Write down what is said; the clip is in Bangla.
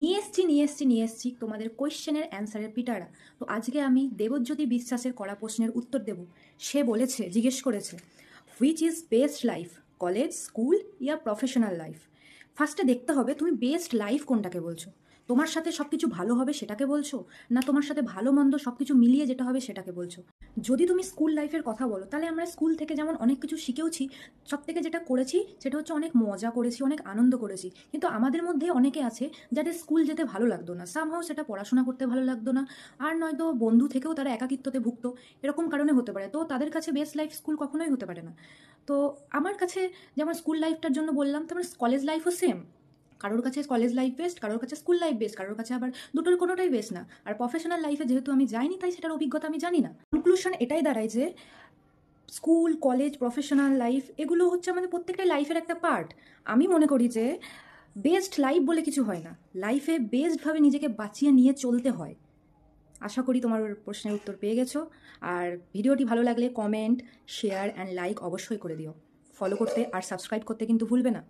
নিয়ে এসছি তোমাদের কোয়েশ্চেনের অ্যান্সারের পিটারা। তো আজকে আমি দেবজ্যোতি বিশ্বাসের করা প্রশ্নের উত্তর দেব। সে বলেছে, জিজ্ঞেস করেছে, which is best life, college, school yeah professional life? ফার্স্টে দেখতে হবে তুমি বেস্ট লাইফ কোনটাকে বলছো। তোমার সাথে সব কিছু ভালো হবে সেটাকে বলছো, না তোমার সাথে ভালো মন্দ সব কিছু মিলিয়ে যেটা হবে সেটাকে বলছো? যদি তুমি স্কুল লাইফের কথা বলো, তাহলে আমরা স্কুল থেকে যেমন অনেক কিছু শিখেওছি, সব থেকে যেটা করেছি সেটা হচ্ছে অনেক মজা করেছি, অনেক আনন্দ করেছি। কিন্তু আমাদের মধ্যে অনেকে আছে যাদের স্কুল যেতে ভালো লাগতো না, সামহাও সেটা পড়াশোনা করতে ভালো লাগতো না, আর নয়তো বন্ধু থেকেও তারা একাকিত্বতে ভুগতো, এরকম কারণে হতে পারে। তো তাদের কাছে বেস্ট লাইফ স্কুল কখনোই হতে পারে না। তো আমার কাছে যেমন স্কুল লাইফটার জন্য বললাম, তেমন কলেজ লাইফও সেম। কারোর কাছে কলেজ লাইফ বেস্ট, কারোর কাছে স্কুল লাইফ বেস্ট, কারোর কাছে আবার দুটোর কোনোটাই বেস্ট না। আর প্রফেশনাল লাইফে যেহেতু আমি যাইনি, তাই সেটার অভিজ্ঞতা আমি জানি না। কনক্লুশন এটাই দাঁড়ায় যে স্কুল, কলেজ, প্রফেশনাল লাইফ এগুলো হচ্ছে আমাদের প্রত্যেকটাই লাইফের একটা পার্ট। আমি মনে করি যে বেস্ট লাইফ বলে কিছু হয় না, লাইফে বেস্টভাবে নিজেকে বাঁচিয়ে নিয়ে চলতে হয়। আশা করি তোমার প্রশ্নের উত্তর পেয়ে গেছো। আর ভিডিওটি ভালো লাগলে কমেন্ট, শেয়ার অ্যান্ড লাইক অবশ্যই করে দিও। ফলো করতে আর সাবস্ক্রাইব করতে কিন্তু ভুলবে না।